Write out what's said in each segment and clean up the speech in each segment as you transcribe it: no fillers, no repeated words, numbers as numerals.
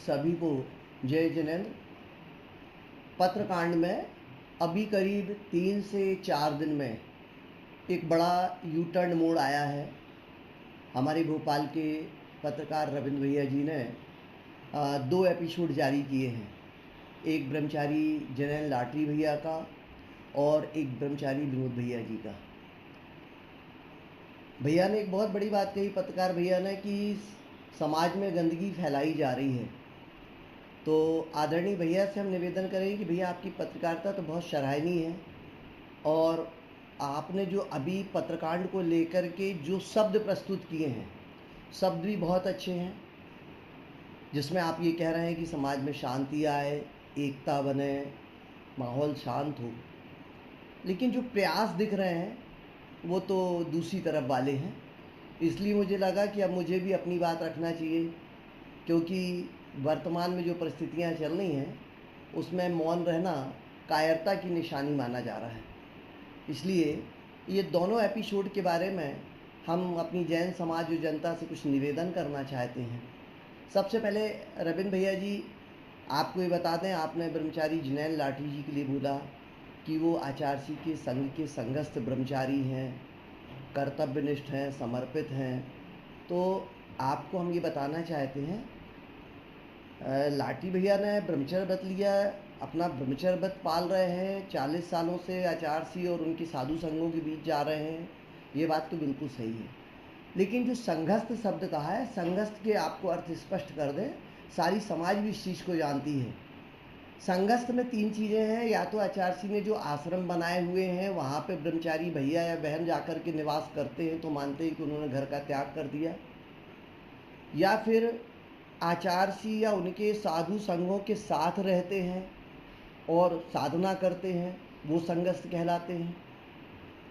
सभी को जय जिनेंद्र। पत्रकांड में अभी करीब 3 से 4 दिन में एक बड़ा यू टर्न मोड़ आया है। हमारे भोपाल के पत्रकार रविंद्र भैया जी ने 2 एपिसोड जारी किए हैं। एक ब्रह्मचारी जनरल लाटरी भैया का और एक ब्रह्मचारी विनोद भैया जी का। भैया ने एक बहुत बड़ी बात कही, पत्रकार भैया ने, कि समाज में गंदगी फैलाई जा रही है। तो आदरणीय भैया से हम निवेदन करेंगे कि भैया आपकी पत्रकारिता तो बहुत सराहनीय है और आपने जो अभी पत्रकांड को लेकर के जो शब्द प्रस्तुत किए हैं, शब्द भी बहुत अच्छे हैं, जिसमें आप ये कह रहे हैं कि समाज में शांति आए, एकता बने, माहौल शांत हो। लेकिन जो प्रयास दिख रहे हैं वो तो दूसरी तरफ वाले हैं। इसलिए मुझे लगा कि अब मुझे भी अपनी बात रखना चाहिए, क्योंकि वर्तमान में जो परिस्थितियां चल रही हैं उसमें मौन रहना कायरता की निशानी माना जा रहा है। इसलिए ये दोनों एपिसोड के बारे में हम अपनी जैन समाज और जनता से कुछ निवेदन करना चाहते हैं। सबसे पहले रविंद्र भैया जी, आपको ये बता दें, आपने ब्रह्मचारी जिनेंद्र लाटरी जी के लिए बोला कि वो आचार्य के संघ के संघस्थ ब्रह्मचारी हैं, कर्तव्यनिष्ठ हैं, समर्पित हैं। तो आपको हम ये बताना चाहते हैं, लाटी भैया ने ब्रह्मचर्य व्रत लिया, अपना ब्रह्मचर्य व्रत पाल रहे हैं, 40 सालों से आचार्य और उनके साधु संघों के बीच जा रहे हैं। ये बात तो बिल्कुल सही है। लेकिन जो संघस्थ शब्द कहा है, संघस्थ के आपको अर्थ स्पष्ट कर दें, सारी समाज भी इस चीज़ को जानती है। संघस्थ में 3 चीज़ें हैं। या तो आचार्य ने जो आश्रम बनाए हुए हैं वहाँ पे ब्रह्मचारी भैया या बहन जाकर के निवास करते हैं तो मानते हैं कि उन्होंने घर का त्याग कर दिया, या फिर आचार्य या उनके साधु संघों के साथ रहते हैं और साधना करते हैं, वो संघस्थ कहलाते हैं।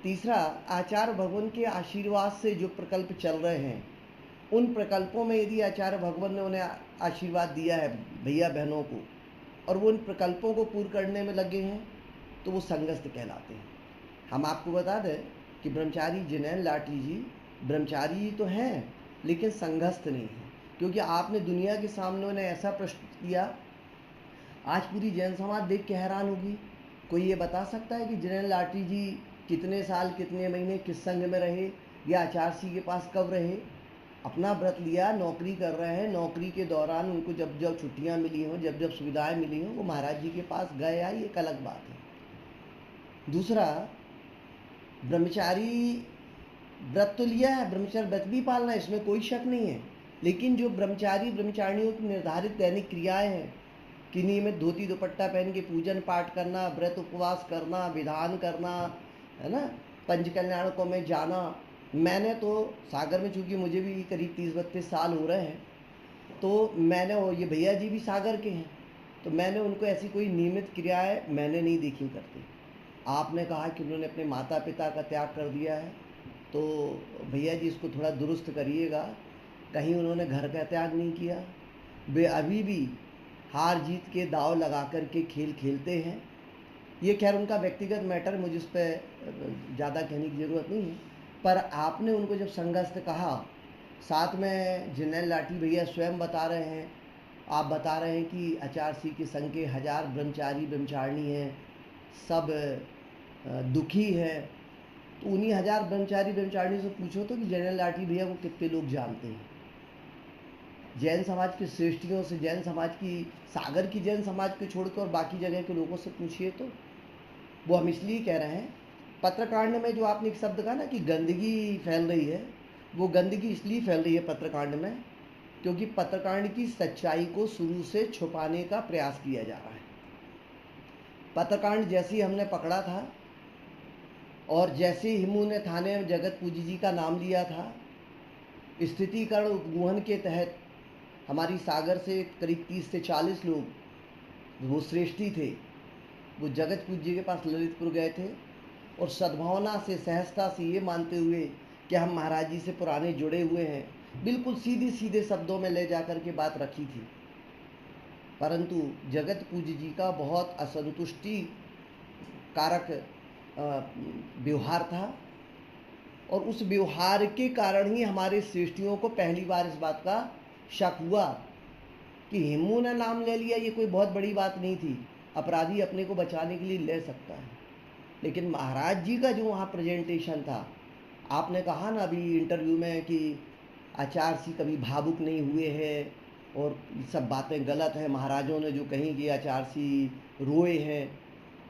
तीसरा, आचार्य भगवान के आशीर्वाद से जो प्रकल्प चल रहे हैं, उन प्रकल्पों में यदि आचार्य भगवान ने उन्हें आशीर्वाद दिया है भैया बहनों को और वो उन प्रकल्पों को पूर्ण करने में लगे हैं, तो वो संघस्थ कहलाते हैं। हम आपको बता दें कि ब्रह्मचारी जिनेंद्र लाटरी जी ब्रह्मचारी तो हैं लेकिन संघस्थ नहीं है, क्योंकि आपने दुनिया के सामने उन्हें ऐसा प्रस्तुत किया, आज पूरी जैन समाज देख के हैरान होगी। कोई ये बता सकता है कि जिनेंद्र लाटरी जी कितने साल, कितने महीने किस संघ में रहे या आचार्य के पास कब रहे? अपना व्रत लिया, नौकरी कर रहे हैं, नौकरी के दौरान उनको जब जब छुट्टियां मिली हों, जब जब सुविधाएं मिली हों, वो महाराज जी के पास गए आई, एक अलग बात है। दूसरा, ब्रह्मचारी व्रत तो लिया है, ब्रह्मचर्य व्रत भी पालना है, इसमें कोई शक नहीं है। लेकिन जो ब्रह्मचारी ब्रह्मचारिणियों की निर्धारित दैनिक क्रियाएं हैं कि नियमित धोती दुपट्टा पहन के पूजन पाठ करना, व्रत उपवास करना, विधान करना, है ना, पंचकल्याणकों में जाना। मैंने तो सागर में, चूँकि मुझे भी करीब 30-32 साल हो रहे हैं, तो मैंने, और ये भैया जी भी सागर के हैं, तो मैंने उनको ऐसी कोई नियमित क्रियाएं मैंने नहीं देखी करते। आपने कहा कि उन्होंने अपने माता पिता का त्याग कर दिया है, तो भैया जी इसको थोड़ा दुरुस्त करिएगा। कहीं उन्होंने घर का त्याग नहीं किया। वे अभी भी हार जीत के दाव लगा कर के खेल खेलते हैं। ये खैर उनका व्यक्तिगत मैटर, मुझे उस पर ज़्यादा कहने की ज़रूरत नहीं है। पर आपने उनको जब संघस्थ कहा, साथ में जिनेंद्र लाटरी भैया स्वयं बता रहे हैं, आप बता रहे हैं कि आचार्य के संघ के 1000 ब्रह्मचारी ब्रह्मचारिणी हैं, सब दुखी है। तो उन्हीं 1000 ब्रह्मचारी ब्रह्मचारिणी से पूछो तो कि जिनेंद्र लाटरी भैया को कितने लोग जानते हैं। जैन समाज की श्रेष्ठियों से, जैन समाज की, सागर की जैन समाज को छोड़कर और बाकी जगह के लोगों से पूछिए तो वो हम इसलिए कह रहे हैं। पत्रकांड में जो आपने एक शब्द कहा ना कि गंदगी फैल रही है, वो गंदगी इसलिए फैल रही है पत्रकांड में क्योंकि पत्रकांड की सच्चाई को शुरू से छुपाने का प्रयास किया जा रहा है। पत्रकांड जैसे ही हमने पकड़ा था और जैसे ही हिमू ने थाने में जगत पूजी जी का नाम लिया था, स्थितिकरण उपगुहन के तहत हमारी सागर से करीब 30 से 40 लोग, वो श्रेष्ठी थे, वो जगत पूज्य के पास ललितपुर गए थे और सद्भावना से, सहजता से, ये मानते हुए कि हम महाराज जी से पुराने जुड़े हुए हैं, बिल्कुल सीधे सीधे शब्दों में ले जाकर के बात रखी थी। परंतु जगत पूज्य जी का बहुत असंतुष्टि कारक व्यवहार था और उस व्यवहार के कारण ही हमारे श्रेष्ठियों को पहली बार इस बात का शक हुआ कि हेमू ने नाम ले लिया ये कोई बहुत बड़ी बात नहीं थी, अपराधी अपने को बचाने के लिए ले सकता है। लेकिन महाराज जी का जो वहाँ प्रेजेंटेशन था, आपने कहा ना अभी इंटरव्यू में कि आचार्य सी कभी भावुक नहीं हुए हैं और ये सब बातें गलत हैं, महाराजों ने जो कहीं कि आचार्य सी रोए हैं।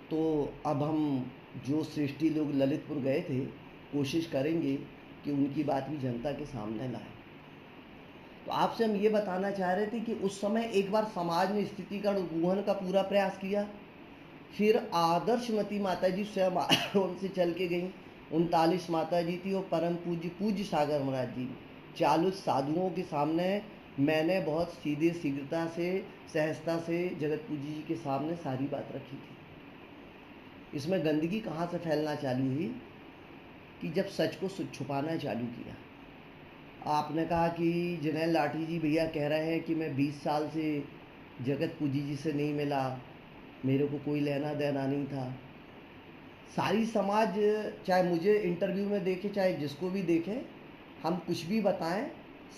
तो अब हम जो श्रेष्ठी लोग ललितपुर गए थे, कोशिश करेंगे कि उनकी बात भी जनता के सामने लाएं। तो आपसे हम ये बताना चाह रहे थे कि उस समय एक बार समाज ने स्थिति का उन्मूलन का पूरा प्रयास किया, फिर आदर्शमती माता जी स्वयं उनसे चल के गई। 39 माता जी थी और परम पूज्य पूज्य सागर महाराज जी। 40 साधुओं के सामने मैंने बहुत सीधे शीघ्रता से सहजता से जगत पूज्य जी के सामने सारी बात रखी थी। इसमें गंदगी कहाँ से फैलना चालू हुई कि जब सच को छुपाना चालू किया। आपने कहा कि जरनैल लाठी जी भैया कह रहे हैं कि मैं 20 साल से जगत पूजी जी से नहीं मिला, मेरे को कोई लेना देना नहीं था। सारी समाज, चाहे मुझे इंटरव्यू में देखे चाहे जिसको भी देखे, हम कुछ भी बताएं,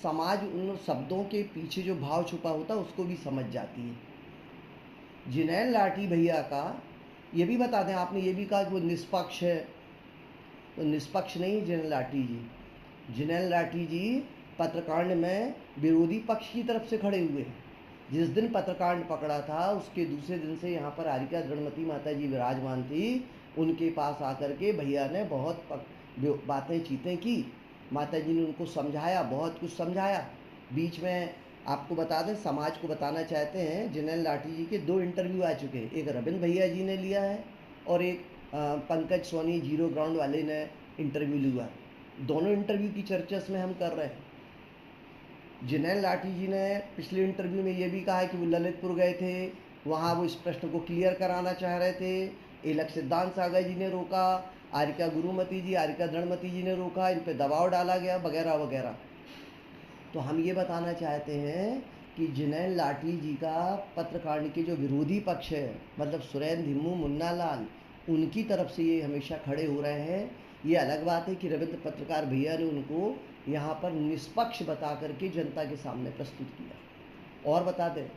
समाज उन शब्दों के पीछे जो भाव छुपा होता है उसको भी समझ जाती है। जरनैल लाठी भैया का ये भी बता दें, आपने ये भी कहा कि वो निष्पक्ष है, तो निष्पक्ष नहीं जरनैल लाठी जी। जरनैल लाठी जी पत्रकांड में विरोधी पक्ष की तरफ से खड़े हुए। जिस दिन पत्रकांड पकड़ा था उसके दूसरे दिन से यहाँ पर आरिका दृढ़मती माता जी विराजमान थी। उनके पास आकर के भैया ने बहुत बातें चीतें की, माता जी ने उनको समझाया, बहुत कुछ समझाया। बीच में आपको बता दें, समाज को बताना चाहते हैं, जरनैल लाठी जी के 2 इंटरव्यू आ चुके हैं। एक रविंद्र भैया जी ने लिया है और एक पंकज सोनी जीरो ग्राउंड वाले ने इंटरव्यू लिया। दोनों इंटरव्यू की चर्चा में हम कर रहे हैं। जरनैल लाठी जी ने पिछले इंटरव्यू में ये भी कहा है कि वो ललितपुर गए थे, वहाँ वो इस प्रश्न को क्लियर कराना चाह रहे थे। एलक सिद्धांत सागर जी ने रोका, आरिका गुरुमती जी, आरिका दृढ़मती जी ने रोका, इन पर दबाव डाला गया वगैरह वगैरह। तो हम ये बताना चाहते हैं कि जरनैल लाठी जी का पत्रकांड के जो विरोधी पक्ष है, मतलब सुरेंद्र धिम्मू, मुन्ना लाल, उनकी तरफ से ये हमेशा खड़े हो रहे हैं। ये अलग बात है कि रविंद्र पत्रकार भैया ने उनको यहाँ पर निष्पक्ष बता करके जनता के सामने प्रस्तुत किया। और बता दें,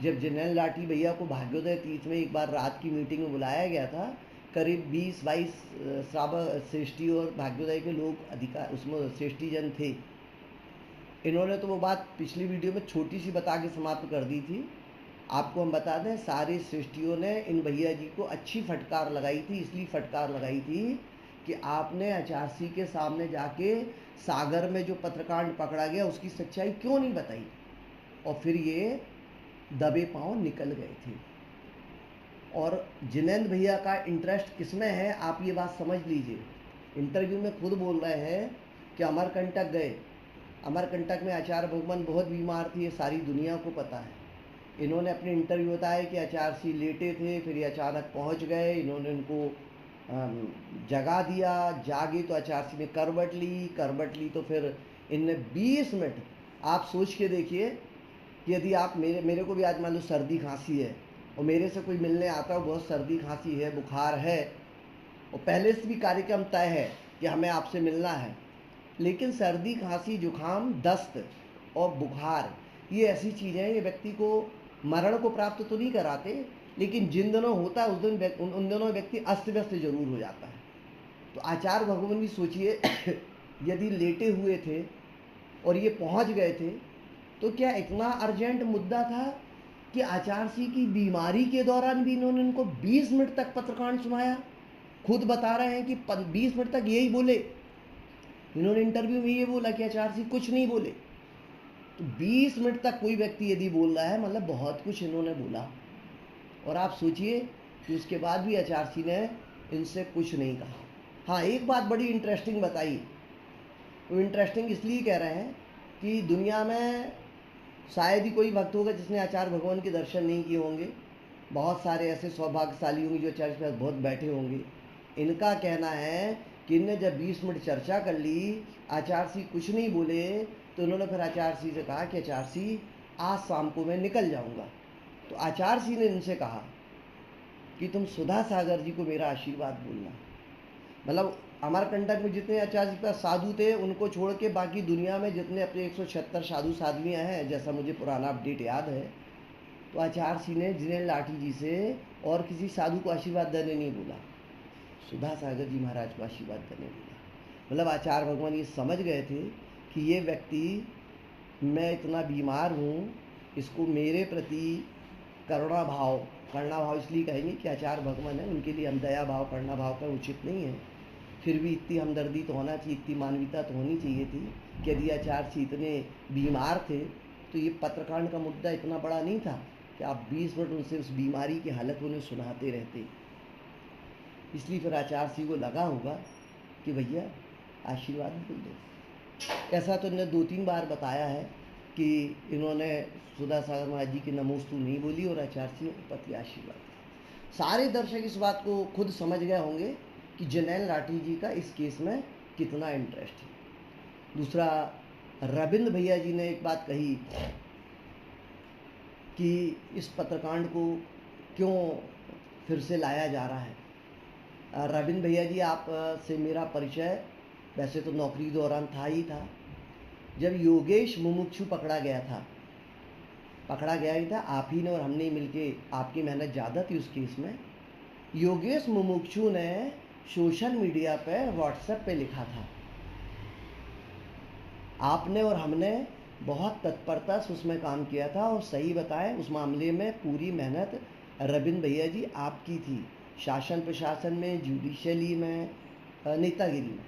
जब जरनैल लाठी भैया को भाग्योदय तीर्थ में एक बार रात की मीटिंग में बुलाया गया था, करीब 20-22 श्रेष्ठी और भाग्योदय के लोग अधिकार उसमें श्रेष्ठी जन थे। इन्होंने तो वो बात पिछली वीडियो में छोटी सी बता के समाप्त कर दी थी। आपको हम बता दें, सारे सृष्टियों ने इन भैया जी को अच्छी फटकार लगाई थी। इसलिए फटकार लगाई थी कि आपने आचार्य के सामने जाके सागर में जो पत्रकांड पकड़ा गया उसकी सच्चाई क्यों नहीं बताई, और फिर ये दबे पांव निकल गए थे। और जिनेंद्र भैया का इंटरेस्ट किसमें है, आप ये बात समझ लीजिए। इंटरव्यू में खुद बोल रहे हैं कि अमरकंटक गए, अमरकंटक में आचार्य भगवान बहुत बीमार थी, ये सारी दुनिया को पता है। इन्होंने अपने इंटरव्यू बताया कि आचार्य सी लेटे थे, फिर ये अचानक पहुंच गए, इन्होंने उनको जगा दिया, जागे तो आचार्य सी ने करवट ली तो फिर इनने 20 मिनट, आप सोच के देखिए कि यदि आप मेरे को भी आज मान लो सर्दी खांसी है और मेरे से कोई मिलने आता हो, बहुत सर्दी खांसी है, बुखार है, और पहले से भी कार्यक्रम तय है कि हमें आपसे मिलना है, लेकिन सर्दी खांसी जुखाम दस्त और बुखार ये ऐसी चीज़ें हैं, ये व्यक्ति को मरण को प्राप्त तो नहीं कराते, लेकिन जिन दिनों होता है उस दिन उन दिनों व्यक्ति अस्त व्यस्त जरूर हो जाता है। तो आचार्य भगवान भी सोचिए यदि लेटे हुए थे और ये पहुंच गए थे, तो क्या इतना अर्जेंट मुद्दा था कि आचार्य सिंह की बीमारी के दौरान भी इन्होंने इनको 20 मिनट तक पत्रकांड सुनाया। खुद बता रहे हैं कि 20 मिनट तक यही बोले, इन्होंने इंटरव्यू में ये बोला कि आचार्य सिंह कुछ नहीं बोले। तो 20 मिनट तक कोई व्यक्ति यदि बोल रहा है, मतलब बहुत कुछ इन्होंने बोला। और आप सोचिए कि उसके बाद भी आचार्य सिंह ने इनसे कुछ नहीं कहा। हाँ, एक बात बड़ी इंटरेस्टिंग बताई। वो इंटरेस्टिंग इसलिए कह रहे हैं कि दुनिया में शायद ही कोई भक्त होगा जिसने आचार्य भगवान के दर्शन नहीं किए होंगे। बहुत सारे ऐसे सौभाग्यशाली होंगे जो चर्च में बहुत बैठे होंगे। इनका कहना है कि इनने जब 20 मिनट चर्चा कर ली, आचार्य सिंह कुछ नहीं बोले, तो उन्होंने फिर आचार्य सिंह से कहा कि आचार्य सिंह आज शाम को मैं निकल जाऊंगा। तो आचार्य सिंह ने इनसे कहा कि तुम सुधा सागर जी को मेरा आशीर्वाद बोलना। मतलब अमरकंटक में जितने आचार्य जी के पास साधु थे उनको छोड़ के बाकी दुनिया में जितने अपने 176 साधु साध्वियाँ हैं, जैसा मुझे पुराना अपडेट याद है, तो आचार्य सिंह ने जिनेन्द्र लाठी जी से और किसी साधु को आशीर्वाद देने नहीं बोला, सुधा सागर जी महाराज को आशीर्वाद देने बोला। मतलब आचार्य भगवान ये समझ गए थे कि ये व्यक्ति, मैं इतना बीमार हूँ, इसको मेरे प्रति करुणा भाव इसलिए कहेंगे कि आचार्य भगवान है, उनके लिए हम दया भाव करुणा भाव का उचित नहीं है, फिर भी इतनी हमदर्दी तो होना चाहिए, इतनी मानवीयता तो होनी चाहिए थी कि यदि आचार्य जी इतने बीमार थे तो ये पत्रकांड का मुद्दा इतना बड़ा नहीं था कि आप 20 मिनट उनसे उस बीमारी की हालत उन्हें सुनाते रहते। इसलिए फिर आचार्य जी को लगा होगा कि भैया आशीर्वाद बोल दो। ऐसा तो इन्होंने 2-3 बार बताया है कि इन्होंने सुधा सागर महाराज जी की नमोस्तु नहीं बोली और आचार्य जी ने पति आशीर्वाद। सारे दर्शक इस बात को खुद समझ गए होंगे कि जिनेन्द्र लाठी जी का इस केस में कितना इंटरेस्ट है। दूसरा, रविंद्र भैया जी ने एक बात कही कि इस पत्रकांड को क्यों फिर से लाया जा रहा है। रविंद्र भैया जी, आप से मेरा परिचय वैसे तो नौकरी दौरान था ही था, जब योगेश मुमुक्षु पकड़ा गया ही था, आप ही ने और हमने मिलके, आपकी मेहनत ज़्यादा थी उस केस में। योगेश मुमुक्षु ने सोशल मीडिया पे व्हाट्सएप पे लिखा था, आपने और हमने बहुत तत्परता से उसमें काम किया था, और सही बताएं उस मामले में पूरी मेहनत रविंद्र भैया जी आपकी थी, शासन प्रशासन में, जुडिशली में, नेतागिरी में।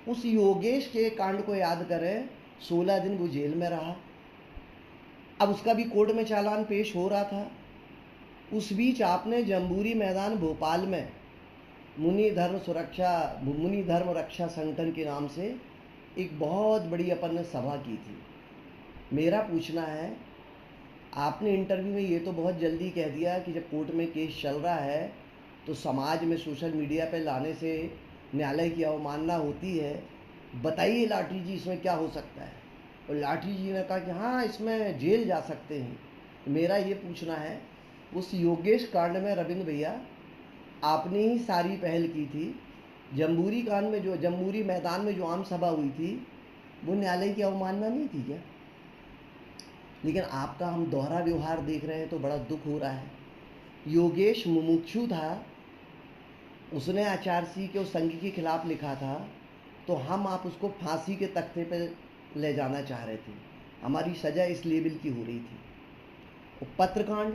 उस योगेश के कांड को याद करें, 16 दिन वो जेल में रहा, अब उसका भी कोर्ट में चालान पेश हो रहा था। उस बीच आपने जम्बूरी मैदान भोपाल में मुनि धर्म रक्षा संगठन के नाम से एक बहुत बड़ी अपन ने सभा की थी। मेरा पूछना है, आपने इंटरव्यू में ये तो बहुत जल्दी कह दिया कि जब कोर्ट में केस चल रहा है तो समाज में सोशल मीडिया पे लाने से न्यायालय की अवमानना होती है, बताइए लाठी जी इसमें क्या हो सकता है। और लाठी जी ने कहा कि हाँ, इसमें जेल जा सकते हैं। मेरा ये पूछना है, उस योगेश कांड में रविंद्र भैया आपने ही सारी पहल की थी, जम्बूरी मैदान में जो आम सभा हुई थी वो न्यायालय की अवमानना नहीं थी क्या? लेकिन आपका हम दोहरा व्यवहार देख रहे हैं तो बड़ा दुख हो रहा है। योगेश मुमुक्षु था, उसने आचार्य सिंह के उस संघ के खिलाफ लिखा था, तो आप उसको फांसी के तख्ते पर ले जाना चाह रहे थे, हमारी सजा इस लेवल की हो रही थी। और पत्रकांड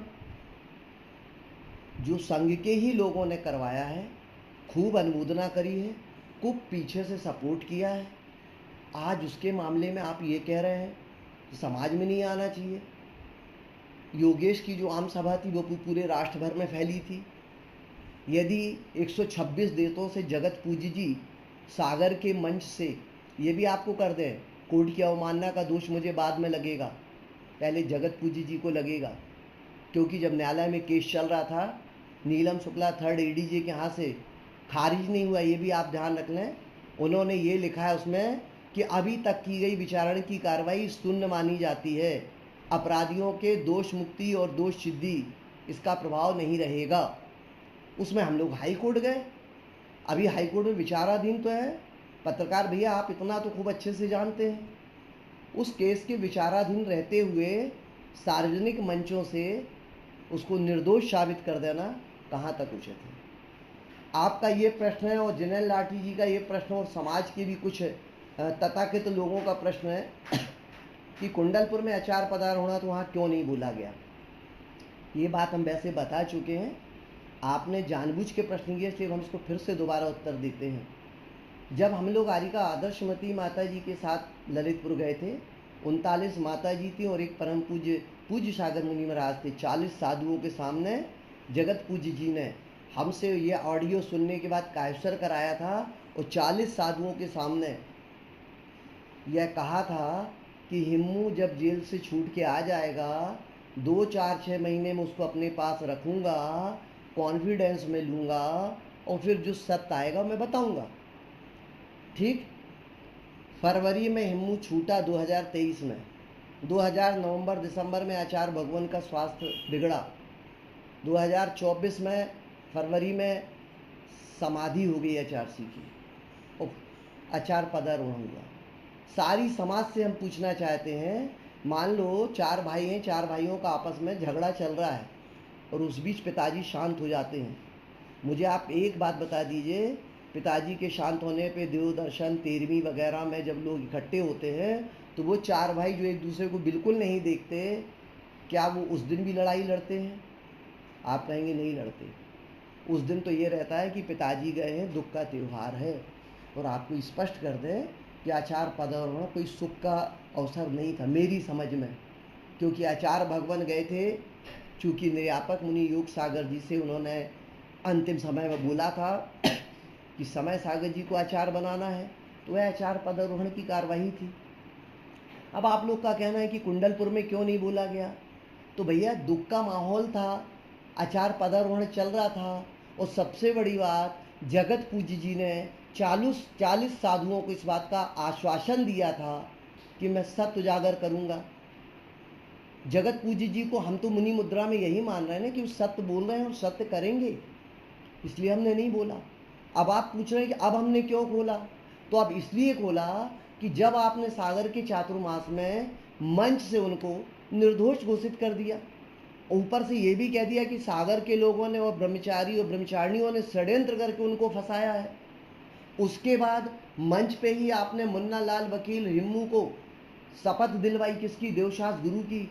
जो संघ के ही लोगों ने करवाया है, खूब अनुमोदना करी है, खूब पीछे से सपोर्ट किया है, आज उसके मामले में आप ये कह रहे हैं कि समाज में नहीं आना चाहिए। योगेश की जो आम सभा थी वो पूरे राष्ट्र भर में फैली थी। यदि 126 देशों से जगत पूज्य जी सागर के मंच से ये भी आपको कर दें, कोर्ट की अवमानना का दोष मुझे बाद में लगेगा, पहले जगत पूज्य जी को लगेगा, क्योंकि जब न्यायालय में केस चल रहा था, नीलम शुक्ला 3rd ADJ के यहाँ से खारिज नहीं हुआ, ये भी आप ध्यान रख लें। उन्होंने ये लिखा है उसमें कि अभी तक की गई विचारण की कार्रवाई शून्य मानी जाती है, अपराधियों के दोष मुक्ति और दोष सिद्धि इसका प्रभाव नहीं रहेगा। उसमें हम लोग हाई कोर्ट गए, अभी हाई कोर्ट में विचाराधीन तो है। पत्रकार भैया, आप इतना तो खूब अच्छे से जानते हैं, उस केस के विचाराधीन रहते हुए सार्वजनिक मंचों से उसको निर्दोष साबित कर देना कहाँ तक उचित है। आपका ये प्रश्न है, और जिनेन्द्र लाठी जी का ये प्रश्न, और समाज के भी कुछ तथाकथित लोगों का प्रश्न है कि कुंडलपुर में आचार पधार होना तो वहाँ क्यों नहीं बोला गया। ये बात हम वैसे बता चुके हैं, आपने जानबूझ के प्रश्न किए, इसलिए हम इसको फिर से दोबारा उत्तर देते हैं। जब हम लोग आरिका आदर्शमती माता जी के साथ ललितपुर गए थे, 39 माता जी थी और एक परम पूज्य सागर मुनि महाराज थे। 40 साधुओं के सामने जगत पूज्य जी ने हमसे ये ऑडियो सुनने के बाद कायसर कराया था, और 40 साधुओं के सामने यह कहा था कि हिम्मू जब जेल से छूट के आ जाएगा, 2, 4, 6 महीने में उसको अपने पास रखूँगा, कॉन्फिडेंस में लूँगा, और फिर जो सत्य आएगा मैं बताऊँगा। ठीक, फरवरी में हिम्मू छूटा 2023 में, 2000 नवंबर दिसंबर में आचार्य भगवान का स्वास्थ्य बिगड़ा, 2024 में फरवरी में समाधि हो गई एचआरसी की, और आचार पदारोहण हुआ। सारी समाज से हम पूछना चाहते हैं, मान लो 4 भाई हैं, 4 भाइयों का आपस में झगड़ा चल रहा है और उस बीच पिताजी शांत हो जाते हैं। मुझे आप एक बात बता दीजिए, पिताजी के शांत होने पे देवदर्शन 13वीं वगैरह में जब लोग इकट्ठे होते हैं तो वो 4 भाई जो एक दूसरे को बिल्कुल नहीं देखते, क्या वो उस दिन भी लड़ाई लड़ते हैं? आप कहेंगे नहीं लड़ते। उस दिन तो ये रहता है कि पिताजी गए हैं, दुख का त्यौहार है, और आपको स्पष्ट कर दें कि आचार पदारोहण कोई सुख का अवसर नहीं था मेरी समझ में, क्योंकि आचार्य भगवान गए थे, चूँकि निर्यापक मुनि योग सागर जी से उन्होंने अंतिम समय में बोला था कि समय सागर जी को आचार्य बनाना है, तो वह आचार्य पदारोहण की कार्यवाही थी। अब आप लोग का कहना है कि कुंडलपुर में क्यों नहीं बोला गया? तो भैया दुख का माहौल था, आचार्य पदारोहण चल रहा था, और सबसे बड़ी बात, जगत पूज्य जी ने 40 साधुओं को इस बात का आश्वासन दिया था कि मैं सत्य उजागर करूंगा। जगत पूज्य जी को हम तो मुनि मुद्रा में यही मान रहे हैं ना कि वो सत्य बोल रहे हैं और सत्य करेंगे, इसलिए हमने नहीं बोला। अब आप पूछ रहे हैं कि अब हमने क्यों खोला? तो अब इसलिए खोला कि जब आपने सागर के चातुर्मास में मंच से उनको निर्दोष घोषित कर दिया, ऊपर से ये भी कह दिया कि सागर के लोगों ने और ब्रह्मचारी और ब्रह्मचारिणियों ने षड्यंत्र करके उनको फंसाया है, उसके बाद मंच पे ही आपने मुन्ना लाल वकील हिम्मू को शपथ दिलवाई, किसकी? देवशास गुरु की।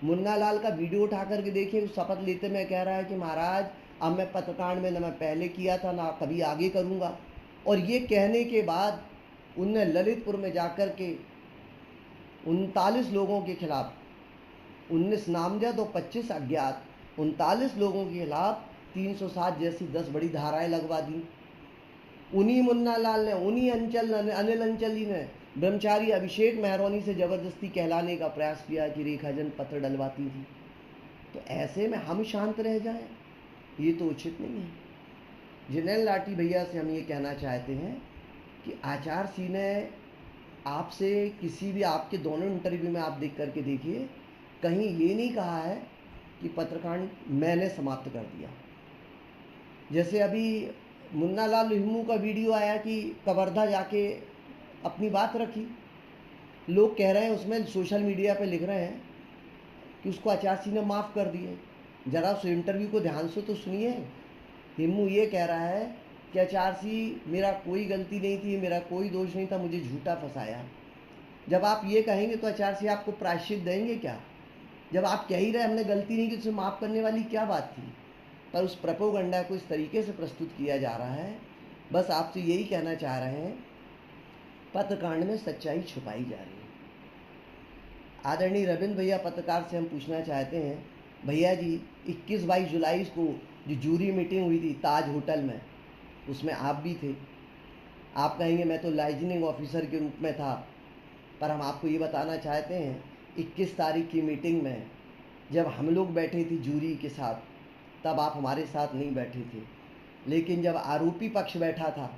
मुन्ना लाल का वीडियो उठा करके देखिए, उस शपथ लेते में कह रहा है कि महाराज अब मैं पत्रकांड में न मैं पहले किया था ना कभी आगे करूँगा। और ये कहने के बाद उनने ललितपुर में जाकर के 39 लोगों के खिलाफ, 19 नामजद और 25 अज्ञात, 39 लोगों के खिलाफ 307 जैसी 10 बड़ी धाराएं लगवा दी। उन्हीं मुन्ना लाल ने, उन्हीं अनिल अंचली ने ब्रह्मचारी अभिषेक मेहरोनी से जबरदस्ती कहलाने का प्रयास किया कि रेखाजन पत्र डलवाती थी। तो ऐसे में हम शांत रह जाएं, ये तो उचित नहीं है। जनरल लाठी भैया से हम ये कहना चाहते हैं कि आचार्य सिंह ने आपसे किसी भी, आपके दोनों इंटरव्यू में आप देख करके देखिए, कहीं ये नहीं कहा है कि पत्रकांड मैंने समाप्त कर दिया। जैसे अभी मुन्ना लाल हिम्मू का वीडियो आया कि कवर्धा जाके अपनी बात रखी, लोग कह रहे हैं उसमें, सोशल मीडिया पे लिख रहे हैं कि उसको आचार्य सिंह ने माफ़ कर दिए। ज़रा उस इंटरव्यू को ध्यान से तो सुनिए। हिम्मू ये कह रहा है कि आचार्य सिंह मेरा कोई गलती नहीं थी, मेरा कोई दोष नहीं था, मुझे झूठा फंसाया। जब आप ये कहेंगे तो आचार्य सिंह आपको प्रायश्चित देंगे क्या? जब आप कह ही रहे हमने गलती नहीं की, तो उसे माफ़ करने वाली क्या बात थी? पर उस प्रोपेगेंडा को इस तरीके से प्रस्तुत किया जा रहा है। बस आपसे यही कहना चाह रहे हैं, पत्रकांड में सच्चाई छुपाई जा रही है। आदरणीय रविंद्र भैया पत्रकार से हम पूछना चाहते हैं, भैया जी 21-22 जुलाई को जो जूरी मीटिंग हुई थी ताज होटल में, उसमें आप भी थे। आप कहेंगे मैं तो लाइजनिंग ऑफिसर के रूप में था, पर हम आपको ये बताना चाहते हैं 21 तारीख की मीटिंग में जब हम लोग बैठे थे जूरी के साथ, तब आप हमारे साथ नहीं बैठे थे। लेकिन जब आरोपी पक्ष बैठा था,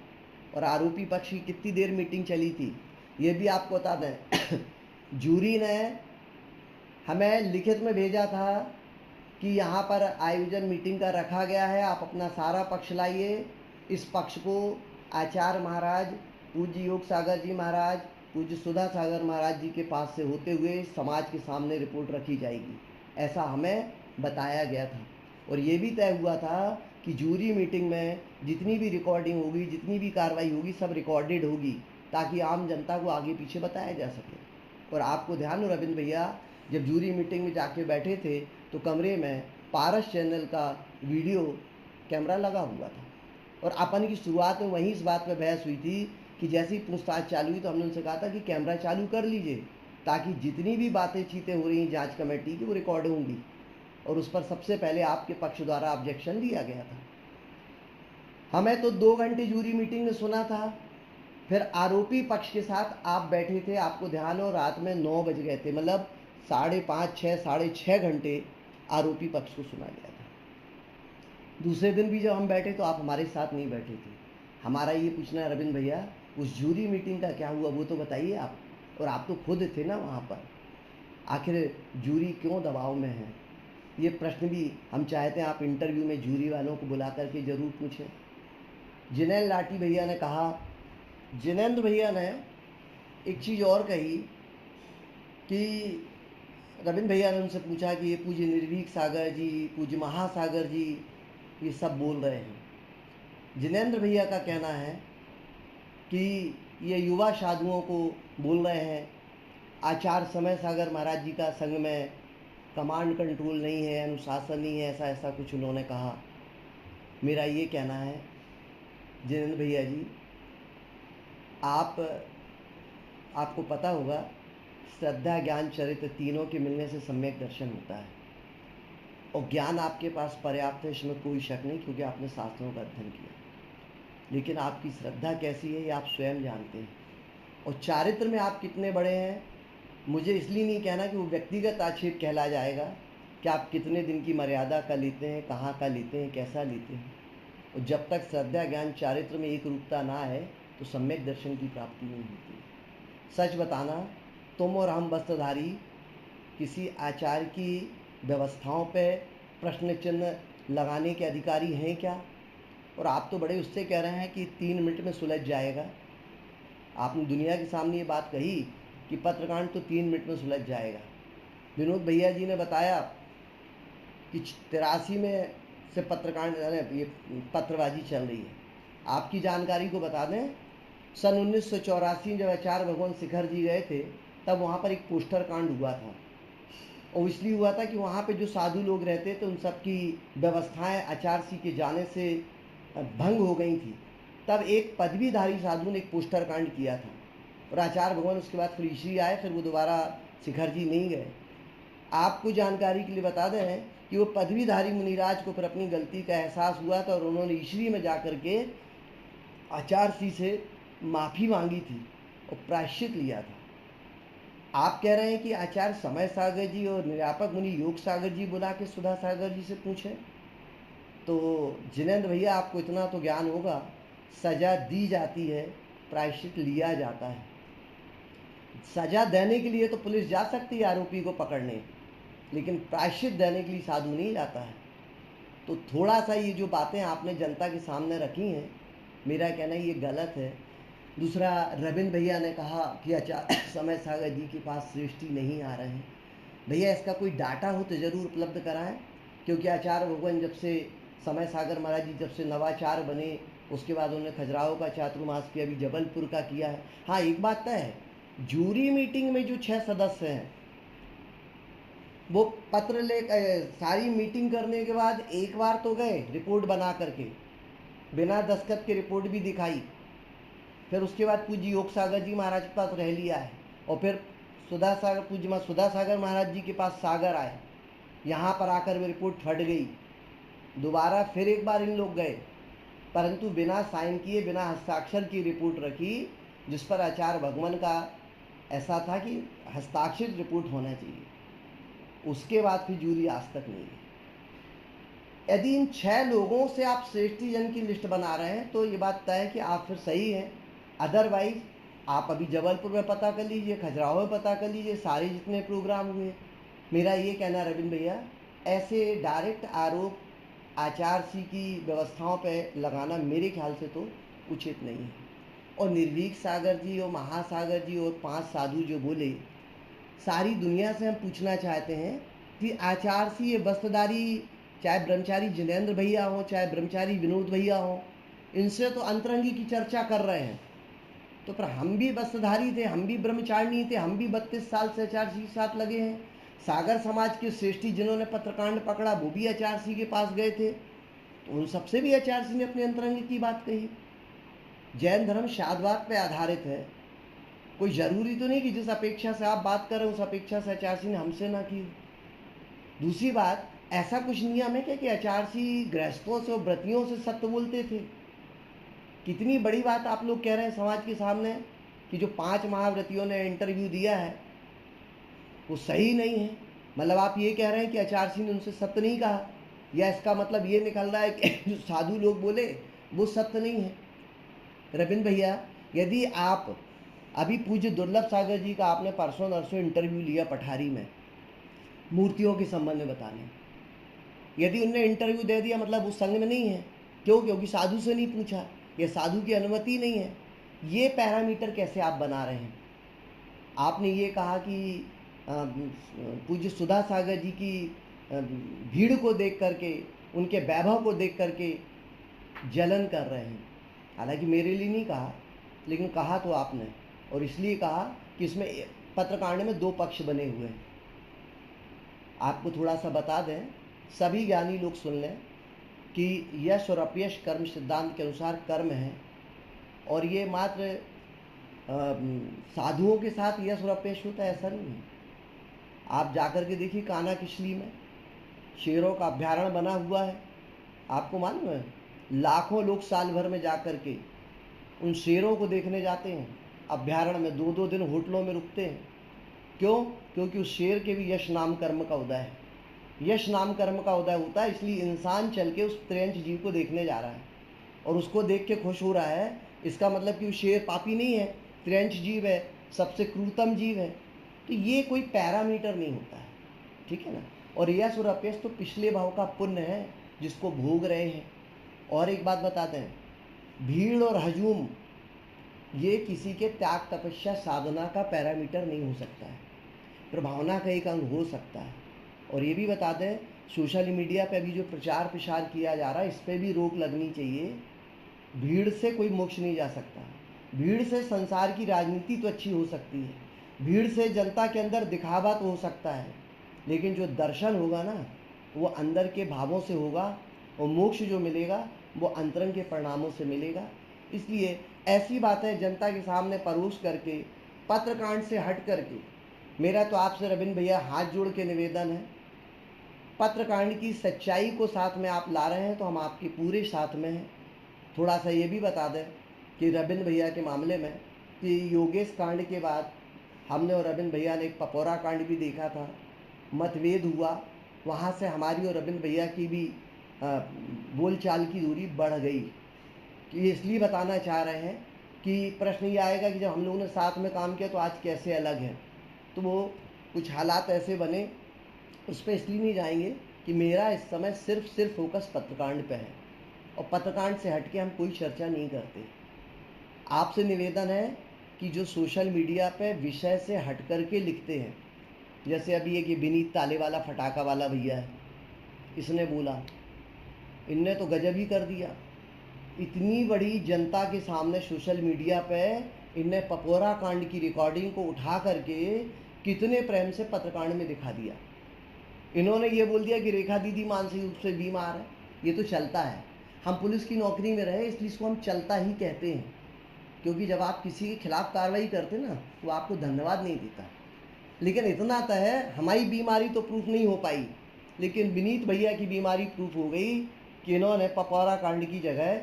और आरोपी पक्ष की कितनी देर मीटिंग चली थी ये भी आपको बता दें जूरी ने हमें लिखित में भेजा था कि यहाँ पर आयोजन मीटिंग का रखा गया है, आप अपना सारा पक्ष लाइए। इस पक्ष को आचार्य महाराज, पूज्य योग सागर जी महाराज, पूज्य सुधा सागर महाराज जी के पास से होते हुए समाज के सामने रिपोर्ट रखी जाएगी, ऐसा हमें बताया गया था। और ये भी तय हुआ था कि जूरी मीटिंग में जितनी भी रिकॉर्डिंग होगी, जितनी भी कार्रवाई होगी, सब रिकॉर्डेड होगी, ताकि आम जनता को आगे पीछे बताया जा सके। और आपको ध्यान हो रविंद्र भैया, जब जूरी मीटिंग में जाके बैठे थे तो कमरे में पारस चैनल का वीडियो कैमरा लगा हुआ था, और अपन की शुरुआत में वहीं इस बात पर बहस हुई थी कि जैसे ही पूछताछ चालू हुई तो हमने उनसे कहा था कि कैमरा चालू कर लीजिए, ताकि जितनी भी बातें चीतें हो रही हैं जांच कमेटी की वो रिकॉर्ड होंगी। और उस पर सबसे पहले आपके पक्ष द्वारा ऑब्जेक्शन दिया गया था। हमें तो 2 घंटे जूरी मीटिंग में सुना था, फिर आरोपी पक्ष के साथ आप बैठे थे, आपको ध्यान हो रात में 9 बज गए थे, मतलब 5:30, 6, 6.5 घंटे आरोपी पक्ष को सुना गया था। दूसरे दिन भी जब हम बैठे तो आप हमारे साथ नहीं बैठे थे। हमारा ये पूछना है रविंद्र भैया, उस जूरी मीटिंग का क्या हुआ वो तो बताइए आप, और आप तो खुद थे ना वहाँ पर। आखिर जूरी क्यों दबाव में है, ये प्रश्न भी हम चाहते हैं आप इंटरव्यू में जूरी वालों को बुला करके ज़रूर पूछें। जिनेंद्र लाठी भैया ने कहा, जिनेंद्र भैया ने एक चीज़ और कही कि रविंद्र भैया ने उनसे पूछा कि ये पूज्य निर्भीक सागर जी, पूज्य महासागर जी ये सब बोल रहे हैं। जिनेंद्र भैया का कहना है कि ये युवा साधुओं को बोल रहे हैं, आचार्य समय सागर महाराज जी का संघ में कमांड कंट्रोल नहीं है, अनुशासन नहीं है, ऐसा ऐसा कुछ उन्होंने कहा। मेरा ये कहना है जिनेंद्र भैया जी, आपको पता होगा श्रद्धा ज्ञान चरित्र तीनों के मिलने से सम्यक दर्शन होता है, और ज्ञान आपके पास पर्याप्त है, इसमें कोई शक नहीं, क्योंकि आपने शास्त्रों का अध्ययन किया। लेकिन आपकी श्रद्धा कैसी है ये आप स्वयं जानते हैं, और चारित्र में आप कितने बड़े हैं मुझे इसलिए नहीं कहना कि वो व्यक्तिगत आक्षेप कहला जाएगा कि आप कितने दिन की मर्यादा का लेते हैं, कहाँ का लेते हैं, कैसा लेते हैं। और जब तक श्रद्धा ज्ञान चारित्र में एक रूपता ना है तो सम्यक दर्शन की प्राप्ति नहीं होती। सच बताना, तुम और हम वस्त्रधारी किसी आचार्य की व्यवस्थाओं पे प्रश्न चिन्ह लगाने के अधिकारी हैं क्या? और आप तो बड़े उससे कह रहे हैं कि 3 मिनट में सुलझ जाएगा। आपने दुनिया के सामने ये बात कही कि पत्रकांड तो 3 मिनट में सुलझ जाएगा। विनोद भैया जी ने बताया कि 83 में से पत्रकांड ये पत्रबाजी चल रही है। आपकी जानकारी को बता दें, सन 1984 जब आचार्य भगवान शिखर जी गए थे तब वहाँ पर एक पोस्टर कांड हुआ था, और इसलिए हुआ था कि वहाँ पे जो साधु लोग रहते थे उन सब की व्यवस्थाएं आचार्य जी के जाने से भंग हो गई थी। तब एक पदवीधारी साधु ने एक पोस्टर कांड किया था, और आचार्य भगवान उसके बाद फिर ईश्वरी आए, फिर वो दोबारा शिखर जी नहीं गए। आपको जानकारी के लिए बता दें कि वो पदवीधारी मुनिराज को फिर अपनी गलती का एहसास हुआ था, और उन्होंने ईश्वरी में जा कर के आचार्य जी से माफ़ी मांगी थी और प्रायश्चित लिया था। आप कह रहे हैं कि आचार्य समय सागर जी और निरापक मुनि योग सागर जी बुला के सुधा सागर जी से पूछें। तो जिनेंद्र भैया, आपको इतना तो ज्ञान होगा, सज़ा दी जाती है, प्रायश्चित लिया जाता है। सज़ा देने के लिए तो पुलिस जा सकती है आरोपी को पकड़ने, लेकिन प्रायश्चित देने के लिए साधु नहीं जाता है। तो थोड़ा सा ये जो बातें आपने जनता के सामने रखी हैं, मेरा कहना है ये गलत है। दूसरा, रविंद्र भैया ने कहा कि आचार्य समय सागर जी के पास श्रेष्ठी नहीं आ रहे हैं। भैया, इसका कोई डाटा हो तो ज़रूर उपलब्ध कराएं, क्योंकि आचार्य भगवान जब से समय सागर महाराज जी जब से नवाचार बने, उसके बाद उन्होंने खजुराहो का चातुर्मास किया, अभी जबलपुर का किया है। हाँ, एक बात तय है, जूरी मीटिंग में जो 6 सदस्य हैं वो पत्र ले सारी मीटिंग करने के बाद एक बार तो गए रिपोर्ट बना करके, बिना दस्तखत के रिपोर्ट भी दिखाई, फिर उसके बाद पूज्य योग सागर जी महाराज के पास रह लिया है, और फिर सुधा सागर पूज्य सुधा सागर महाराज जी के पास सागर आए, यहाँ पर आकर वे रिपोर्ट फट गई। दोबारा फिर एक बार इन लोग गए, परंतु बिना साइन किए, बिना हस्ताक्षर की रिपोर्ट रखी, जिस पर आचार्य भगवान का ऐसा था कि हस्ताक्षरित रिपोर्ट होना चाहिए। उसके बाद फिर जूरी आज तक नहीं है। यदि इन 6 लोगों से आप श्रेष्ठी जन की लिस्ट बना रहे हैं तो ये बात तय है कि आप फिर सही हैं। अदरवाइज आप अभी जबलपुर में पता कर लीजिए, खजुराहो में पता कर लीजिए, सारे जितने प्रोग्राम हुए। मेरा ये कहना है रविंद्र भैया, ऐसे डायरेक्ट आरोप आचार्य जी की व्यवस्थाओं पे लगाना मेरे ख्याल से तो उचित नहीं है। और निर्भीक सागर जी और महासागर जी और 5 साधु जो बोले, सारी दुनिया से हम पूछना चाहते हैं कि आचार्य जी ये वस्त्रधारी, चाहे ब्रह्मचारी जिनेंद्र भैया हो, चाहे ब्रह्मचारी विनोद भैया हो, इनसे तो अंतरंगी की चर्चा कर रहे हैं। तो पर हम भी वस्त्रधारी थे, हम भी ब्रह्मचारिणी थे, हम भी 32 साल से आचार्य जी के साथ लगे हैं। सागर समाज के श्रेष्ठी जिन्होंने पत्रकांड पकड़ा वो भी आचार्य जी के पास गए थे, तो उन सबसे भी आचार्य जी ने अपने अंतरंग की बात कही। जैन धर्म शादवाद पे आधारित है, कोई ज़रूरी तो नहीं कि जिस अपेक्षा से आप बात कर रहे हो उस अपेक्षा से आचार्य जी ने हमसे ना की। दूसरी बात, ऐसा कुछ नियम है क्या कि आचार्य जी गृहस्थों से और व्रतियों से सत्य बोलते थे? कितनी बड़ी बात आप लोग कह रहे हैं समाज के सामने कि जो 5 महाव्रतियों ने इंटरव्यू दिया है वो सही नहीं है। मतलब आप ये कह रहे हैं कि आचार्य जी ने उनसे सत्य नहीं कहा, या इसका मतलब ये निकल रहा है कि जो साधु लोग बोले वो सत्य नहीं है। रविंद्र भैया, यदि आप अभी पूज्य दुर्लभ सागर जी का आपने परसों नरसों इंटरव्यू लिया पठारी में मूर्तियों के संबंध में बताने, यदि उनने इंटरव्यू दे दिया मतलब उस संघ में नहीं है। क्यों? क्योंकि साधु से नहीं पूछा। या साधु की अनुमति नहीं है, ये पैरामीटर कैसे आप बना रहे हैं? आपने ये कहा कि पूज्य सुधा सागर जी की भीड़ को देख करके, उनके वैभव को देख करके जलन कर रहे हैं। हालांकि मेरे लिए नहीं कहा, लेकिन कहा तो आपने, और इसलिए कहा कि इसमें पत्रकांड में दो पक्ष बने हुए हैं। आपको थोड़ा सा बता दें, सभी ज्ञानी लोग सुन लें कि यश और अपयश कर्म सिद्धांत के अनुसार कर्म है, और ये मात्र साधुओं के साथ यश और अपयश होता है ऐसा नहीं है। आप जाकर के देखिए कान्हा किशली में शेरों का अभ्यारण्य बना हुआ है, आपको मालूम है लाखों लोग साल भर में जाकर के उन शेरों को देखने जाते हैं। अभ्यारण्य में 2-2 दिन होटलों में रुकते हैं। क्यों? क्योंकि उस शेर के भी यश नाम कर्म का उदय है। यश नाम कर्म का उदय होता है, इसलिए इंसान चल के उस त्रियंच जीव को देखने जा रहा है और उसको देख के खुश हो रहा है। इसका मतलब कि वो शेर पापी नहीं है, त्रियंच जीव है, सबसे क्रूरतम जीव है। तो ये कोई पैरामीटर नहीं होता है, ठीक है ना। और यश और अपयश तो पिछले भाव का पुण्य है जिसको भोग रहे हैं। और एक बात बताते हैं, भीड़ और हजूम ये किसी के त्याग तपस्या साधना का पैरामीटर नहीं हो सकता है, प्रभावना का एक अंग हो सकता है। और ये भी बता दें, सोशल मीडिया पे अभी जो प्रचार प्रसार किया जा रहा है, इस पर भी रोक लगनी चाहिए। भीड़ से कोई मोक्ष नहीं जा सकता। भीड़ से संसार की राजनीति तो अच्छी हो सकती है, भीड़ से जनता के अंदर दिखावा तो हो सकता है, लेकिन जो दर्शन होगा ना वो अंदर के भावों से होगा, और मोक्ष जो मिलेगा वो अंतरंग के परिणामों से मिलेगा। इसलिए ऐसी बातें जनता के सामने परोस करके, पत्रकांड से हट करके, मेरा तो आपसे रविंद्र भैया हाथ जोड़ के निवेदन है, पत्रकांड की सच्चाई को साथ में आप ला रहे हैं तो हम आपके पूरे साथ में हैं। थोड़ा सा ये भी बता दें कि रविंद्र भैया के मामले में कि योगेश कांड के बाद हमने और रविंद्र भैया ने एक पपौरा कांड भी देखा था, मतभेद हुआ, वहाँ से हमारी और रविंद्र भैया की भी बोलचाल की दूरी बढ़ गई। कि इसलिए बताना चाह रहे हैं कि प्रश्न ये आएगा कि जब हम लोगों ने साथ में काम किया तो आज कैसे अलग हैं। तो वो कुछ हालात ऐसे बने, उस पर इसलिए नहीं जाएंगे कि मेरा इस समय सिर्फ फोकस पत्रकांड पे है, और पत्रकांड से हट के हम कोई चर्चा नहीं करते। आपसे निवेदन है कि जो सोशल मीडिया पे विषय से हट कर के लिखते हैं, जैसे अभी एक ये विनीत ताले वाला फटाका वाला भैया है, इसने बोला, इनने तो गजब ही कर दिया। इतनी बड़ी जनता के सामने सोशल मीडिया पे इनने पपौरा कांड की रिकॉर्डिंग को उठा करके कितने प्रेम से पत्रकांड में दिखा दिया। इन्होंने ये बोल दिया कि रेखा दीदी मानसिक रूप से बीमार है। ये तो चलता है, हम पुलिस की नौकरी में रहे इसलिए इसको हम चलता ही कहते हैं, क्योंकि जब आप किसी के खिलाफ कार्रवाई करते ना तो आपको धन्यवाद नहीं देता। लेकिन इतना तो है, हमारी बीमारी तो प्रूफ नहीं हो पाई, लेकिन विनीत भैया की बीमारी प्रूफ हो गई कि इन्होंने पपौरा कांड की जगह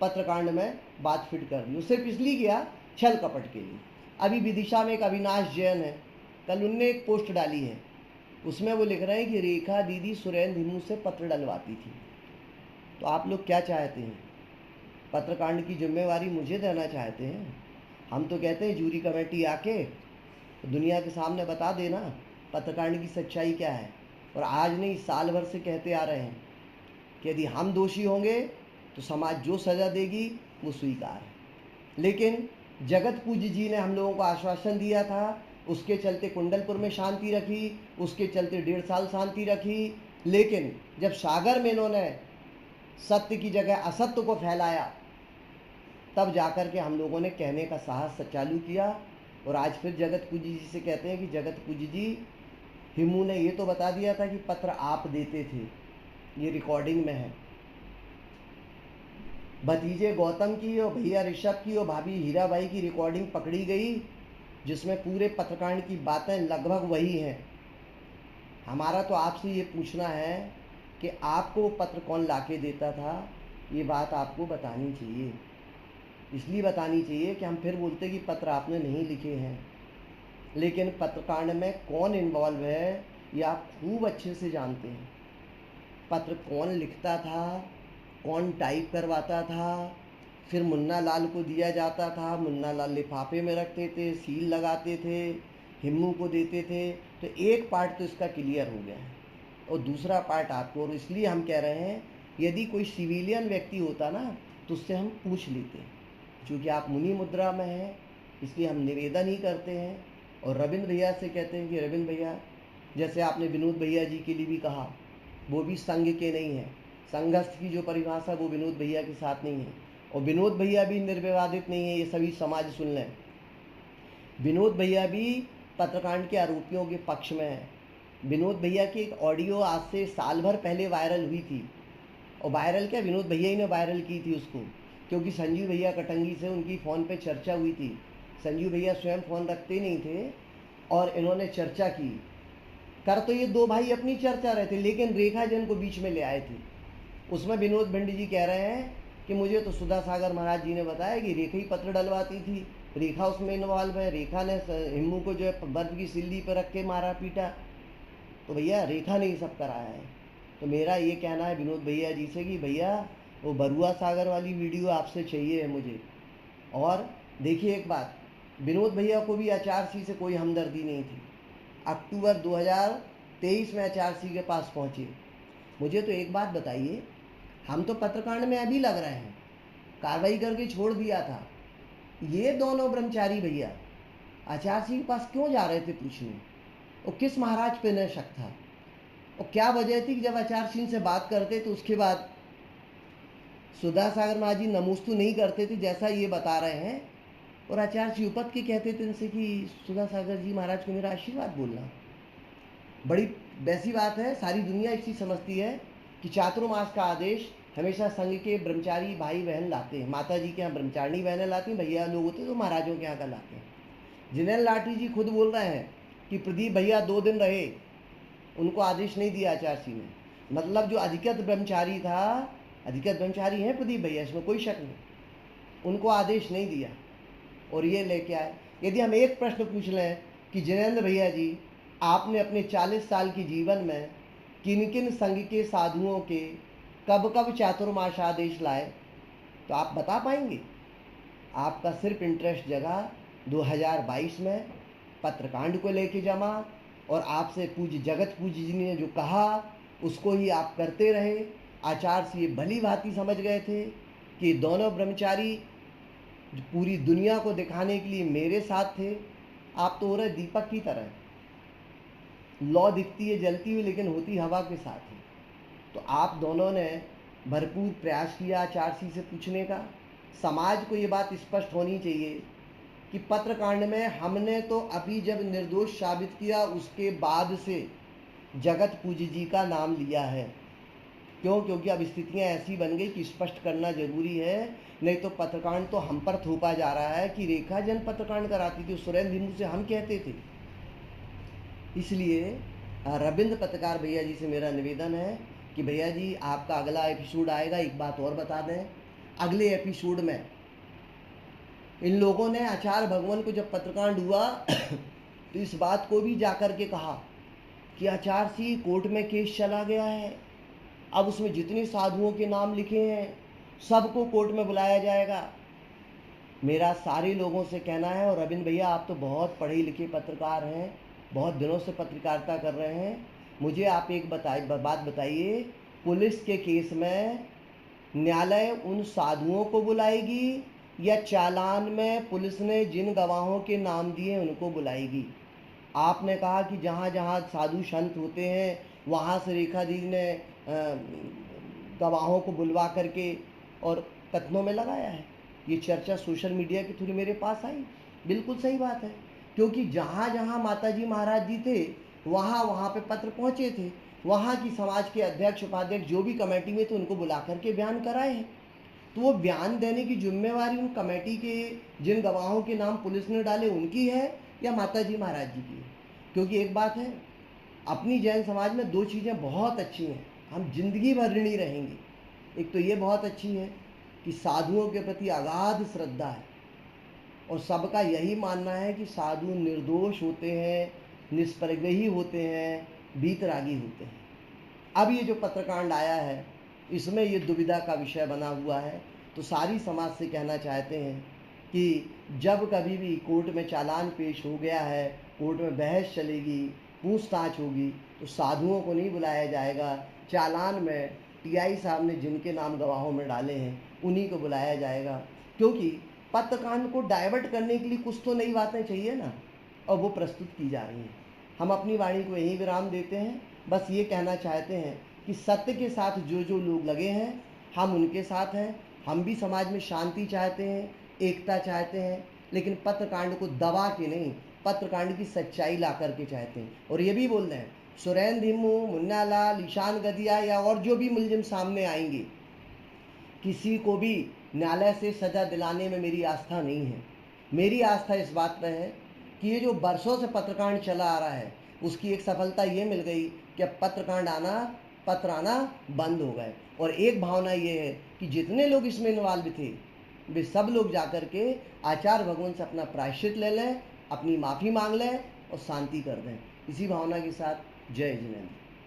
पत्रकांड में बात फिट कर दी। उससे पिछली गया छल कपट के लिए। अभी विदिशा में एक अविनाश जैन है, कल उनने एक पोस्ट डाली है, उसमें वो लिख रहे हैं कि रेखा दीदी सुरेंद्र हिमू से पत्र डलवाती थी। तो आप लोग क्या चाहते हैं? पत्रकांड की जिम्मेवारी मुझे देना चाहते हैं? हम तो कहते हैं जूरी कमेटी आके दुनिया के सामने बता देना पत्रकांड की सच्चाई क्या है। और आज नहीं, साल भर से कहते आ रहे हैं कि यदि हम दोषी होंगे तो समाज जो सज़ा देगी वो स्वीकार है। लेकिन जगत पूज्य जी ने हम लोगों को आश्वासन दिया था, उसके चलते कुंडलपुर में शांति रखी, उसके चलते 1.5 साल शांति रखी। लेकिन जब सागर में इन्होंने सत्य की जगह असत्य को फैलाया, तब जाकर के हम लोगों ने कहने का साहस चालू किया। और आज फिर जगत पूज्य जी से कहते हैं कि जगत पूज्य जी, हिमू ने ये तो बता दिया था कि पत्र आप देते थे, ये रिकॉर्डिंग में है। भतीजे गौतम की और भैया ऋषभ की और भाभी हीराबाई की रिकॉर्डिंग पकड़ी गई, जिसमें पूरे पत्रकांड की बातें लगभग वही हैं। हमारा तो आपसे ये पूछना है कि आपको वो पत्र कौन लाके देता था, ये बात आपको बतानी चाहिए। इसलिए बतानी चाहिए कि हम फिर बोलते कि पत्र आपने नहीं लिखे हैं, लेकिन पत्रकांड में कौन इन्वॉल्व है ये आप खूब अच्छे से जानते हैं। पत्र कौन लिखता था, कौन टाइप करवाता था, फिर मुन्ना लाल को दिया जाता था, मुन्ना लाल लिफाफे में रखते थे, सील लगाते थे, हिम्मू को देते थे। तो एक पार्ट तो इसका क्लियर हो गया है, और दूसरा पार्ट आपको। और इसलिए हम कह रहे हैं, यदि कोई सिविलियन व्यक्ति होता ना तो उससे हम पूछ लेते हैं। चूँकि आप मुनि मुद्रा में हैं, इसलिए हम निवेदन ही करते हैं और रविंद्र भैया से कहते हैं कि रविंद्र भैया, जैसे आपने विनोद भैया जी के लिए भी कहा, वो भी संघ के नहीं हैं। संघस्थ की जो परिभाषा वो विनोद भैया के साथ नहीं है, और विनोद भैया भी निर्विवादित नहीं है, ये सभी समाज सुन लें। विनोद भैया भी पत्रकांड के आरोपियों के पक्ष में है। विनोद भैया की एक ऑडियो आज से साल भर पहले वायरल हुई थी, और वायरल क्या, विनोद भैया ही ने वायरल की थी उसको, क्योंकि संजीव भैया कटंगी से उनकी फ़ोन पे चर्चा हुई थी। संजीव भैया स्वयं फ़ोन रखते नहीं थे और इन्होंने चर्चा की। कर तो ये दो भाई अपनी चर्चा रहे थे, लेकिन रेखा जैन को बीच में ले आए थे। उसमें विनोद भिंड जी कह रहे हैं कि मुझे तो सुधा सागर महाराज जी ने बताया कि रेखा ही पत्र डलवाती थी, रेखा उसमें इन्वॉल्व है, रेखा ने हिम्मू को जो है बर्फ की सिल्ली पर रख के मारा पीटा। तो भैया रेखा ने ये सब कराया है। तो मेरा ये कहना है विनोद भैया जी से कि भैया वो बरुआ सागर वाली वीडियो आपसे चाहिए है मुझे। और देखिए एक बात, विनोद भैया को भी आचार्य से कोई हमदर्दी नहीं थी। अक्टूबर 2023 में आचार्य के पास पहुँचे। मुझे तो एक बात बताइए, हम तो पत्रकांड में अभी लग रहे हैं, कार्रवाई करके छोड़ दिया था, ये दोनों ब्रह्मचारी भैया आचार्य के पास क्यों जा रहे थे पूछने? और किस महाराज पे न शक था? और क्या वजह थी कि जब आचार्य सिंह से बात करते तो उसके बाद सुधा सागर महाराज जी नमोस्तु नहीं करते थे जैसा ये बता रहे हैं, और आचार्य जी उपत के कहते थे इनसे कि सुधा सागर जी महाराज को मेरा आशीर्वाद बोलना। बड़ी वैसी बात है, सारी दुनिया इसी समझती है कि चातुर्मास का आदेश हमेशा संघ के ब्रह्मचारी भाई बहन लाते हैं। माता जी के यहाँ ब्रह्मचारिणी बहनें लाती हैं, भैया लोग होते तो महाराजों के यहाँ का लाते हैं। जिनेन्द्र लाठी जी खुद बोल रहे हैं कि प्रदीप भैया 2 दिन रहे, उनको आदेश नहीं दिया आचार्य सिंह ने। मतलब जो अधिकृत ब्रह्मचारी था, अधिकृत ब्रह्मचारी हैं प्रदीप भैया, इसमें कोई शक नहीं, उनको आदेश नहीं दिया और ये लेके आए। यदि हम एक प्रश्न पूछ लें कि जिनेन्द्र भैया जी, आपने अपने 40 साल के जीवन में किन किन संघ के साधुओं के कब कब चातुर्मास आदेश लाए, तो आप बता पाएंगे? आपका सिर्फ इंटरेस्ट जगा 2022 में पत्रकांड को लेके जमा, और आपसे पूज्य जगत पूज्य जी ने जो कहा उसको ही आप करते रहे। आचार्य से ये भली भांति समझ गए थे कि दोनों ब्रह्मचारी पूरी दुनिया को दिखाने के लिए मेरे साथ थे। आप तो हो रहे दीपक की तरह, लौ दिखती है जलती हुई लेकिन होती हवा के साथ है। तो आप दोनों ने भरपूर प्रयास किया आचार्य से पूछने का। समाज को ये बात स्पष्ट होनी चाहिए कि पत्रकांड में हमने तो अभी जब निर्दोष साबित किया उसके बाद से जगत पूज्य जी का नाम लिया है। क्यों? क्योंकि अब स्थितियां ऐसी बन गई कि स्पष्ट करना जरूरी है, नहीं तो पत्रकांड तो हम पर थोपा जा रहा है कि रेखा जन पत्रकांड कराती थी, सुरेंद्र हिंदू से हम कहते थे। इसलिए रविंद्र पत्रकार भैया जी से मेरा निवेदन है कि भैया जी आपका अगला एपिसोड आएगा। एक बात और बता दें, अगले एपिसोड में इन लोगों ने आचार्य भगवान को जब पत्रकांड हुआ तो इस बात को भी जाकर के कहा कि आचार्य जी कोर्ट में केस चला गया है, अब उसमें जितने साधुओं के नाम लिखे हैं सबको कोर्ट में बुलाया जाएगा। मेरा सारे लोगों से कहना है, और रविंद्र भैया आप तो बहुत पढ़े लिखे पत्रकार हैं, बहुत दिनों से पत्रकारिता कर रहे हैं, मुझे आप एक बात बताइए, पुलिस के केस में न्यायालय उन साधुओं को बुलाएगी या चालान में पुलिस ने जिन गवाहों के नाम दिए उनको बुलाएगी? आपने कहा कि जहाँ जहाँ साधु संत होते हैं वहाँ से रेखा दी ने गवाहों को बुलवा करके और कथनों में लगाया है। ये चर्चा सोशल मीडिया के थ्रू मेरे पास आई। बिल्कुल सही बात है, क्योंकि जहाँ जहाँ माता जी महाराज जी थे वहाँ वहाँ पे पत्र पहुँचे थे, वहाँ की समाज के अध्यक्ष उपाध्यक्ष जो भी कमेटी में थे उनको बुला करके बयान कराए हैं। तो वो बयान देने की जिम्मेवारी उन कमेटी के जिन गवाहों के नाम पुलिस ने डाले उनकी है या माता जी महाराज जी की है? क्योंकि एक बात है, अपनी जैन समाज में 2 चीज़ें बहुत अच्छी हैं, हम जिंदगी भर ऋणी रहेंगे। एक तो ये बहुत अच्छी है कि साधुओं के प्रति अगाध श्रद्धा है, और सबका यही मानना है कि साधु निर्दोष होते हैं, निष्प्रग्रही होते हैं, वीतरागी होते हैं। अब ये जो पत्रकांड आया है इसमें ये दुविधा का विषय बना हुआ है। तो सारी समाज से कहना चाहते हैं कि जब कभी भी कोर्ट में चालान पेश हो गया है, कोर्ट में बहस चलेगी, पूछताछ होगी, तो साधुओं को नहीं बुलाया जाएगा। चालान में टीआई साहब ने जिनके नाम गवाहों में डाले हैं उन्हीं को बुलाया जाएगा, क्योंकि पत्रकांड को डाइवर्ट करने के लिए कुछ तो नई बातें चाहिए ना, और वो प्रस्तुत की जा रही हैं। हम अपनी वाणी को यहीं विराम देते हैं। बस ये कहना चाहते हैं कि सत्य के साथ जो जो लोग लगे हैं हम उनके साथ हैं। हम भी समाज में शांति चाहते हैं, एकता चाहते हैं, लेकिन पत्रकांड को दबा के नहीं, पत्रकांड की सच्चाई ला करके चाहते हैं। और ये भी बोल रहे हैं, सुरेंद्र धिम्मू, मुन्ना लाल, ईशान गदिया या और जो भी मुलजिम सामने आएंगे, किसी को भी न्यायालय से सज़ा दिलाने में मेरी आस्था नहीं है। मेरी आस्था इस बात पर है कि ये जो बरसों से पत्रकांड चला आ रहा है उसकी एक सफलता ये मिल गई कि अब पत्र आना बंद हो गए। और एक भावना ये है कि जितने लोग इसमें इन्वॉल्व थे वे सब लोग जाकर के आचार्य भगवान से अपना प्रायश्चित ले लें, अपनी माफ़ी मांग लें और शांति कर दें। इसी भावना के साथ जय जिनेंद्र।